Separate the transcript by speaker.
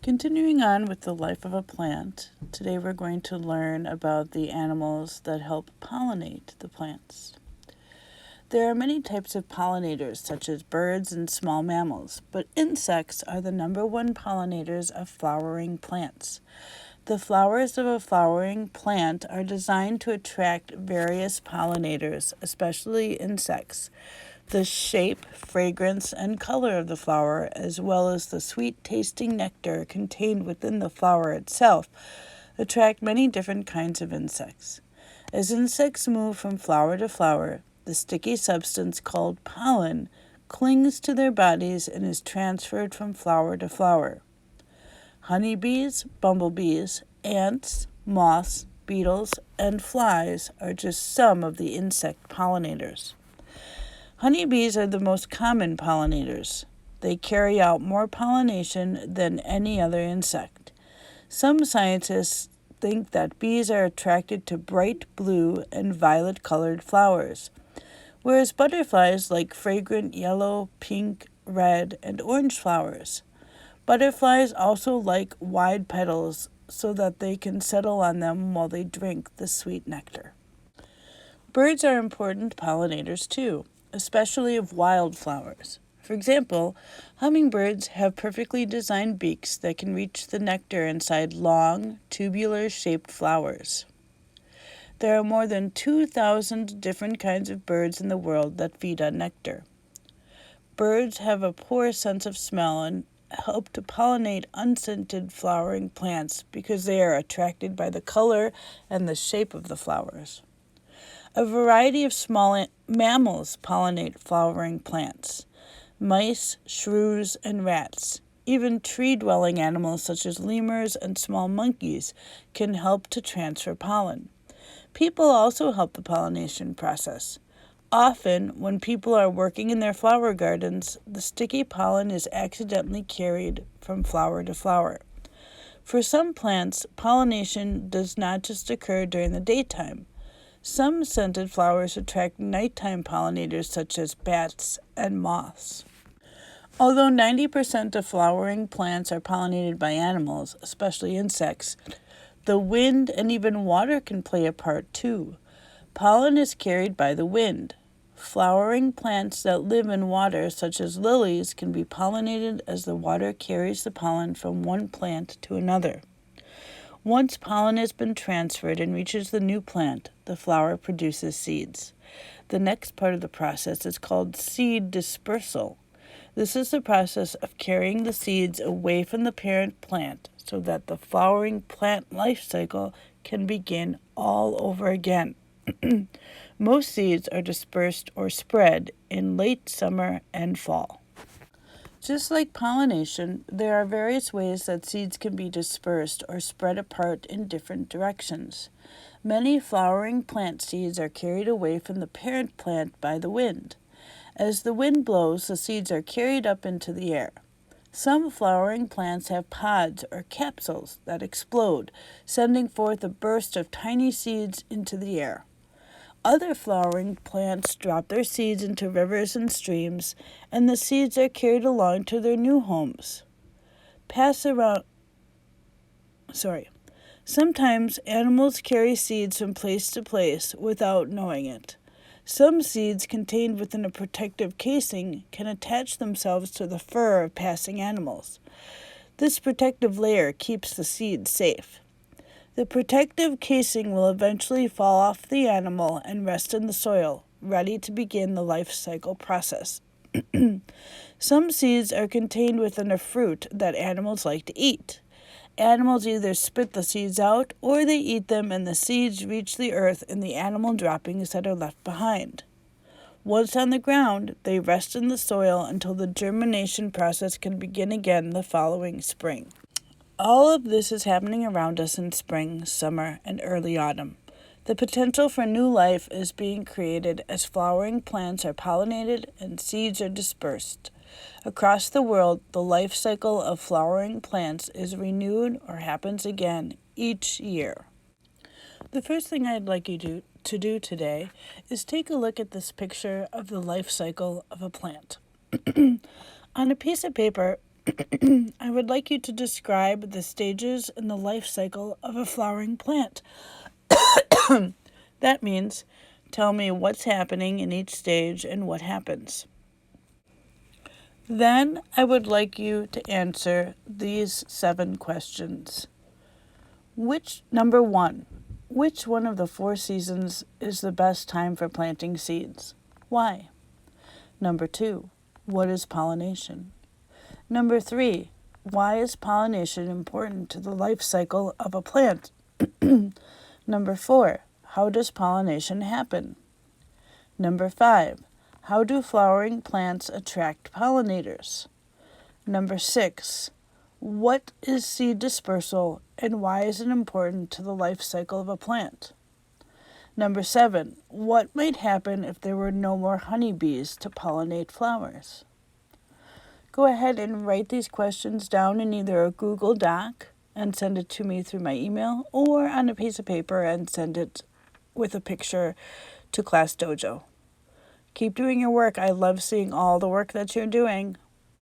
Speaker 1: Continuing on with the life of a plant, today we're going to learn about the animals that help pollinate the plants. There are many types of pollinators, such as birds and small mammals, but insects are the number one pollinators of flowering plants. The flowers of a flowering plant are designed to attract various pollinators, especially insects. The shape, fragrance, and color of the flower, as well as the sweet-tasting nectar contained within the flower itself, attract many different kinds of insects. As insects move from flower to flower, the sticky substance called pollen clings to their bodies and is transferred from flower to flower. Honeybees, bumblebees, ants, moths, beetles, and flies are just some of the insect pollinators. Honeybees are the most common pollinators. They carry out more pollination than any other insect. Some scientists think that bees are attracted to bright blue and violet-colored flowers, whereas butterflies like fragrant yellow, pink, red, and orange flowers. Butterflies also like wide petals so that they can settle on them while they drink the sweet nectar. Birds are important pollinators too, especially of wildflowers. For example, hummingbirds have perfectly designed beaks that can reach the nectar inside long, tubular-shaped flowers. There are more than 2,000 different kinds of birds in the world that feed on nectar. Birds have a poor sense of smell and help to pollinate unscented flowering plants because they are attracted by the color and the shape of the flowers. A variety of small mammals pollinate flowering plants. Mice, shrews, and rats. Even tree-dwelling animals such as lemurs and small monkeys can help to transfer pollen. People also help the pollination process. Often, when people are working in their flower gardens, the sticky pollen is accidentally carried from flower to flower. For some plants, pollination does not just occur during the daytime. Some scented flowers attract nighttime pollinators such as bats and moths. Although 90% of flowering plants are pollinated by animals, especially insects, the wind and even water can play a part too. Pollen is carried by the wind. Flowering plants that live in water, such as lilies, can be pollinated as the water carries the pollen from one plant to another. Once pollen has been transferred and reaches the new plant, the flower produces seeds. The next part of the process is called seed dispersal. This is the process of carrying the seeds away from the parent plant so that the flowering plant life cycle can begin all over again. Most seeds are dispersed or spread in late summer and fall. Just like pollination, there are various ways that seeds can be dispersed or spread apart in different directions. Many flowering plant seeds are carried away from the parent plant by the wind. As the wind blows, the seeds are carried up into the air. Some flowering plants have pods or capsules that explode, sending forth a burst of tiny seeds into the air. Other flowering plants drop their seeds into rivers and streams, and the seeds are carried along to their new homes. Sometimes animals carry seeds from place to place without knowing it. Some seeds contained within a protective casing can attach themselves to the fur of passing animals. This protective layer keeps the seeds safe. The protective casing will eventually fall off the animal and rest in the soil, ready to begin the life cycle process. Some seeds are contained within a fruit that animals like to eat. Animals either spit the seeds out or they eat them and the seeds reach the earth in the animal droppings that are left behind. Once on the ground, they rest in the soil until the germination process can begin again the following spring. All of this is happening around us in spring, summer, and early autumn. The potential for new life is being created as flowering plants are pollinated and seeds are dispersed. Across the world, the life cycle of flowering plants is renewed or happens again each year. The first thing I'd like you to do today is take a look at this picture of the life cycle of a plant. On a piece of paper, I would like you to describe the stages in the life cycle of a flowering plant. That means tell me what's happening in each stage and what happens. Then I would like you to answer these 7 questions. Number 1, which one of the 4 seasons is the best time for planting seeds? Why? Number 2, what is pollination? Number 3, why is pollination important to the life cycle of a plant? Number 4, how does pollination happen? Number 5, how do flowering plants attract pollinators? Number 6, what is seed dispersal and why is it important to the life cycle of a plant? Number 7, what might happen if there were no more honeybees to pollinate flowers? Go ahead and write these questions down in either a Google Doc and send it to me through my email or on a piece of paper and send it with a picture to Class Dojo. Keep doing your work. I love seeing all the work that you're doing.